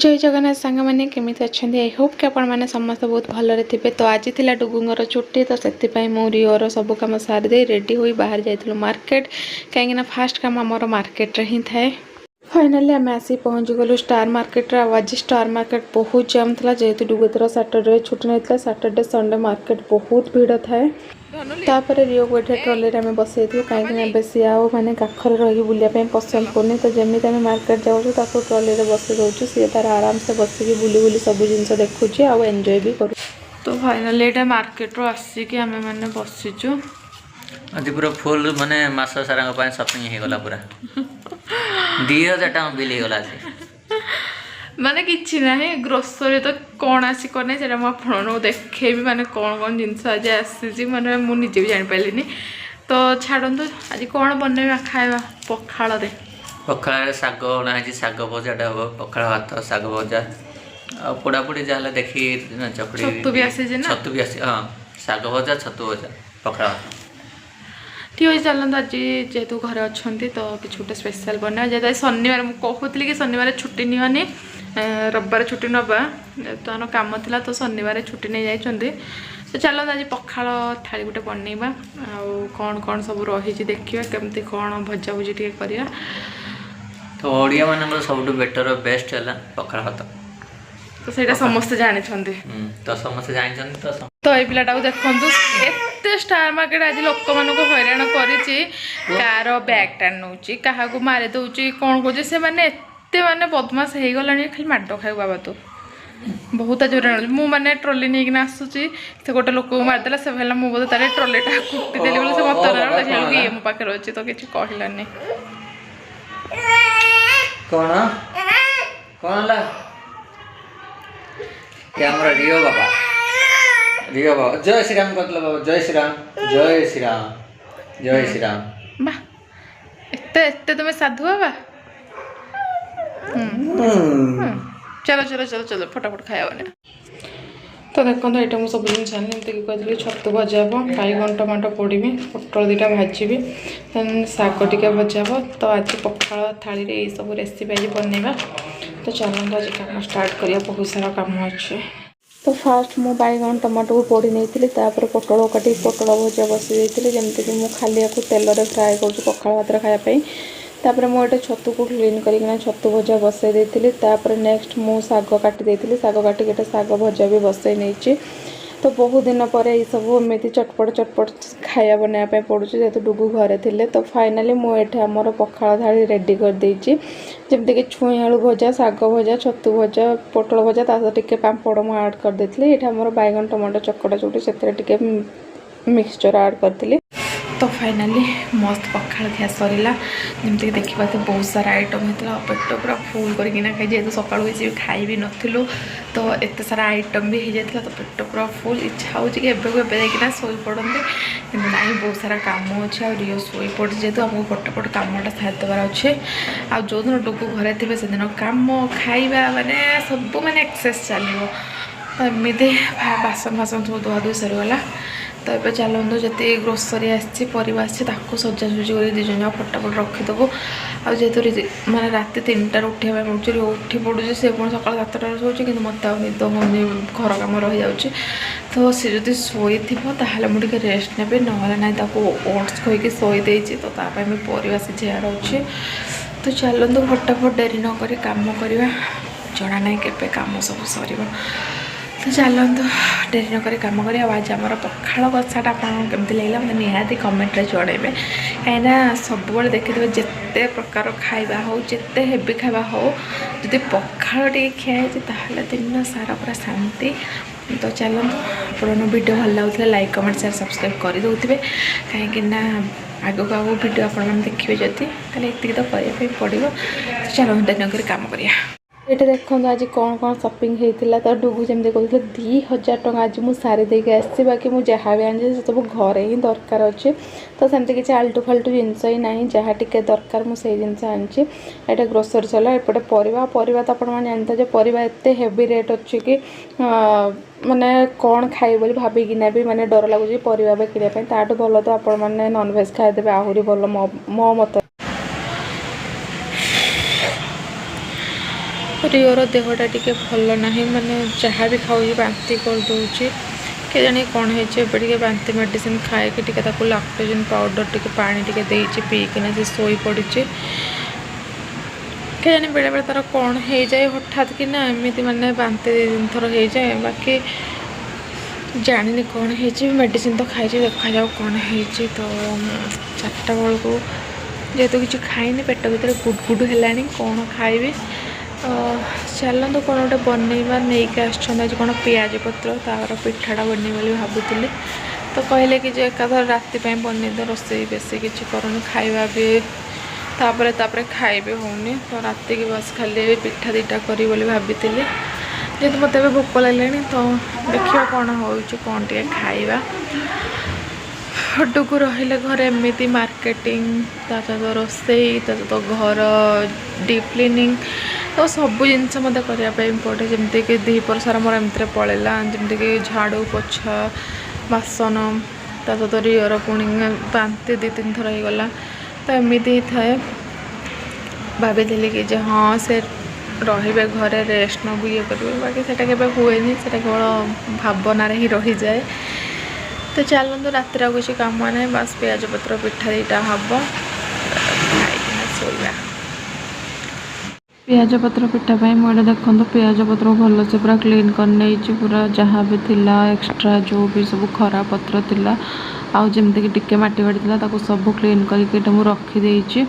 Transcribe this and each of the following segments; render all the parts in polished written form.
जय जगन्नाथ सांग मैंने केमी अच्छा आई होप कि आपण मैंने समस्त बहुत भलरे थे। तो आज थी डुगुंगर छुट्टी तो से मो रिओर सब कम सारीदे रेडी हो बाहर जाइलु मार्केट कहीं फास्ट काम आमर मार्केट रे ही थाए। फाइनाली आम आसी पहुँची गलु स्टार मार्केट आज स्टार मार्केट बहुत जाम था जेहेतु डुगुतर सैटरडे छुट्टी नहीं था। सैटरडे संडे मार्केट बहुत भीड़ थाए। तापर रिओ को ये ट्रॉली आम बसई कहीं बेसी आओ मैंने काखर रही बुलापी पसंद करनी तो जमी आम मार्केट जाऊँ ट्रॉली बसई दौचु सी तार आराम से बसिक बुली बुली सब जिन देखुची आउ एंजॉय भी करूँ। तो फाइनाली ये मार्केट रू आसिक आम मैंने बसीचु आज पूरा फुल माने मास सारा शॉपिंग हो गला पूरा 2000 टका बिल हो गला माने किछि नाही ग्रोसरी तो कौन आसी करने से आपको देखेबी माने कौन कौन जिनस आज आसी माने मु निजे भी जान पाइलिनी। तो छाड़ू आज कौन बनैबा खाइबा पखाल दे पखाल साग ना साग भजाटा हम पखाल भात साग भजा आ पोड़ापोड़ी जहाँ देखी चकड़ी छतु भी आसी ना छतु भी आसी हाँ साग भजा छतु भजा पखाल भात ठीक है। चलते आज जेहेतु घरे अच्छा तो किसी गोटे स्पेशल बना जेहेतु शनिवार मुझे कहती कि शनिवार छुट्टी निअनी रविवार छुट्टी नवा जेहेतु आम कम थी तो शनिवार छुट्टी नहीं जाइए। तो चलते आज पखाल थाली गोटे बनइबा आउ कौन कौन सब रही देखा केमती कौन भजा भुजी टे करिया। तो ओडिया मान सब बेटर बेस्ट है पखाल भात तो सहीटा समस्ते जानी तो समस्ते जानी तो ये पिलाटा देखु एत स्टार मार्केट आज लोक मान हैरान कार बैगटा नौ क्या मारी दौर कौन कौन से मैंने एत माने बदमाश हो गला खाली माड खाऊ बाबा तो बहुत आज हैरान मुझे ट्रॉली नहीं आसूसी से गोटे लोक मारिदेला से भाला मुझे बोलते तार ट्रॉलीटा कुटिदेली बोले से मत ये मो पाखे अच्छी तो किसी कहलानी कौन कौन रियो बाबा रियो बाबा जय श्री राम कहते बाबा जय श्री राम जय श्री राम जय श्री राम बा एत तुम्हें साधु बाबा चलो चलो चलो चलो फटाफट खाया बने। तो देखो ये मुझे सब जिन एमती कहती छतु भजा हम बैगन टमाटो पोड़ी पोटल दुटा भाजी देन शाग टे भजा तो आज पखाल थाली रे सब रेसिपी आज बनइबा। तो चलते आज कम स्टार्ट करिया बहुत सारा कम अच्छे। तो फास्ट मु बैगन टमाटो को पोड़ी नहीं पोटल काटी पोटल भजा बसी जमीक मुझे खाली तेल फ्राए कर पखाल भात खायापी। तापर मुझे छतु को क्लीन करना छतु भजा बसई देती नेक्स्ट मु शाग काटी शाग काटिक शाग भजा भी बसई नहीं। तो बहुत दिन पर ये सब एमती चटपट चटपट खाया बनाया पड़ू जेहेतु डुगु घरे थे। तो फाइनाली मुझे आमर पखाल थाली रेडी कर देछि जमती कि छुई आलू भजा शाग भजा छतु भजा पोटल भजा टे पापड़ मुझे आड कर देती ये आमर बैगन टमाटो चकटा चुटी से मिक्सचर आड करी। तो फाइनाली मस्त पखाल खिया सरला जमती देखा तो बहुत सारा आइटम होता पेट पूरा फुल करना खाई जेहतु सका किसी भी खाई भी नु तो एत सारा आइटम भी हो जाता तो पेट पूरा फुल इच्छा हो देखना शोई पड़ते कि ना बहुत सारा कम अच्छे रियो शोई पड़े जेहतु आमको फटाफट कमटा सारी देवार अच्छे आ जो दिन डुगु घरे थे से दिन कम खाଇବା माने सब मैंने एक्सेस चलो तो एमती बासन बासन सब धुआ धुई सरीगला। तो ये चलते जिते ग्रोसरी आसवा सजासुजी कर दीज फटाफट रखीदेव आहेतु माने रात 3टार उठा पड़े उठी पड़ू से पुणी सका 7टार शोचे कि मत निद होनी घर कम रही जाऊँगी। तो सी जब शोई ताल मुझे रेस्ट ने ना ना ओट्स खुक शोदे तो परिवा सिझार अच्छे। तो चलते फटाफट डेरी नक कम करवा जना ना के कम सब सर। तो चलते डेरी नक कम कर आज आम पखाल कषाटा आपमती लगे मतलब निहाती कमेंट रे जड़े कहीं सब देखिए जिते प्रकार खाଇବା हो जिते हेवी खाଇବା हो जदि पखाल टे खाए दिन सारा पूरा शांति। तो चलते आप वीडियो भल लगुला लाइक कमेंट शेयर सब्सक्राइब कर दे कहीं आगक आगे वीडियो आप देखिए जदि ये तो करने पड़ो। चलो डेरी नक कम करिया। ये देखो आज कौन कौन शॉपिंग होता तो डुगु जमी कहते 2000 टका आज मुझे सारी देके आसी बाकी मुझे जहाँ भी आनी सब घरे ही दरकार अच्छे। तो सेमती किसी आल्टू फाल्टू जिनस ही ना जहाँ टे दरकार मुझे जिनस आनी यहाँ ग्रोसरी चला एपटे परिवा तो आपने जानते परिवा एत हेवी रेट अच्छे कि माने कौन खाए बोली भाविकिना भी माने डर लगुच परिवा किनापी ताठू भल तो आप नॉनवेज खाईदे आहरी भल मो मत। रिओर देहटा टिके भल नहीं माने जहाँ भी खाऊँ बांती करदे के जानी कौन है बांती मेडिसिन खाए कि लैक्टोजेन पाउडर टिके पानी टिके देइछि पीकिना से सोई पड़ी के जानी बेले बेले तार कौन हो जाए हठात कि ना एमती माने बांती 2-3 थर हो जाए बाकी जानी कौन है मेडिसिन तो खाई देखा जाओ कौन है तो 4टा बेल को जेहेतु किसी खाइनी पेट भर गुडगुड है कौन खाइबी चलते कौन गोटे बनइबा नहीं आज कौन पियाज पत्र तार पिठाटा बनई बोली भावुली तो कहले कि एकाधर राति बनईद रोसे बेसी किसी कर खाଇବା भी तापर खाइबे होनी तो राति की बस खाली पिठा 2टा करी बोली भाभी जेहेतु मत भोक लगे तो देखिए कौन हो कौन टे खाइबा हटू रहिले घर एमती मार्केटिंग तो रोसई तो घर डीप क्लीनिंग तो सब जिनस मत करने पड़े जमती कि दीपर सारा मोर एमती पलैला जमती कि झाड़ू पोछा बासन तो रिओर पुणी बांती 2-3 थर हो गला तो एमती थाए भाभी कि हाँ से रे घरे रेस्ट नबू ये करेंगे बाकी से हुए केवल भावना ही रही जाए तो चलते रातिर किसी कम ना बस पियाज पत्र पिठा 2टा हम खाइना शोवा पियाज पत्र पिठा मुझे देखो पियाज पत्र भल से पूरा क्लीन करने पूरा जहाँ भी थिला एक्स्ट्रा जो भी सब खरा पत्र थिला आउ जमती कि टिके माटी बाटी था सब क्लीन करके मुझे रखीदे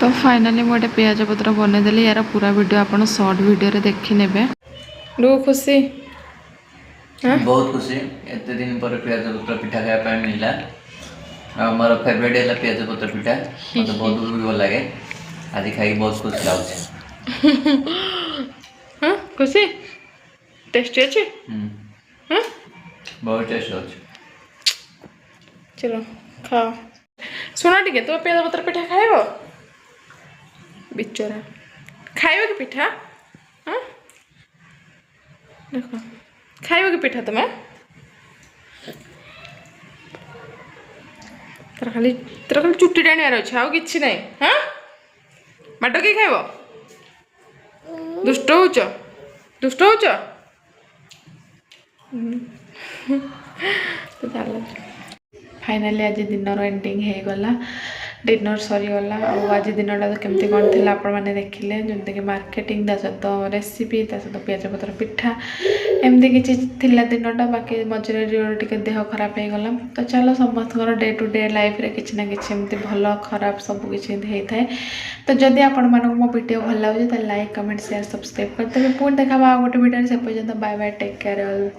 तो फाइनाली मुझे पियाज पत्र बनईदेली यार पूरा वीडियो आप शॉर्ट वीडियो देखी ने खुशी बहुत खुशी एत दिन पर पियाज पत्र पिठा खाया मिलला मोर फेवरेट है पियाज पत्र पिठा मतलब बहुत भी भल लगे आज खाई बहुत खुशी लगे हाँ खुशी टेस्टी अच्छे हाँ बहुत टेस्ट अच्छे चलो खाओ सुना टे तुम पियाज पत्र पिठा खाइब बिचरा खाइब कि पिठा हाँ देख खाइब कि पिठा तुम्हें तर खाली चुट्टी टाणी अच्छे आउ कि ना हाँ बाट किए खाइब दुष्ट हो फाइनाली आज दिनर एंडिंग हो गला डिनर सरीगला आज दिनटा तो केमती कौन थी आपण मैंने देखिले जमती कि मार्केटिंग ता सहित रेसिपी ता सहित पियाज पत्र पिठा एमती किसी दिनटा बाकी मझे टे देह खराब हो गला तो चलो समस्त डे टू डे लाइफ रे किसी ना कि भल खराब सब किसी होता है तो जदि आपण मानक मो वीडियो भल लगे तो लाइक कमेंट शेयर सब्सक्राइब करते पुणी देखा गोटे वीडियो से पर्यटन bye bye take care all.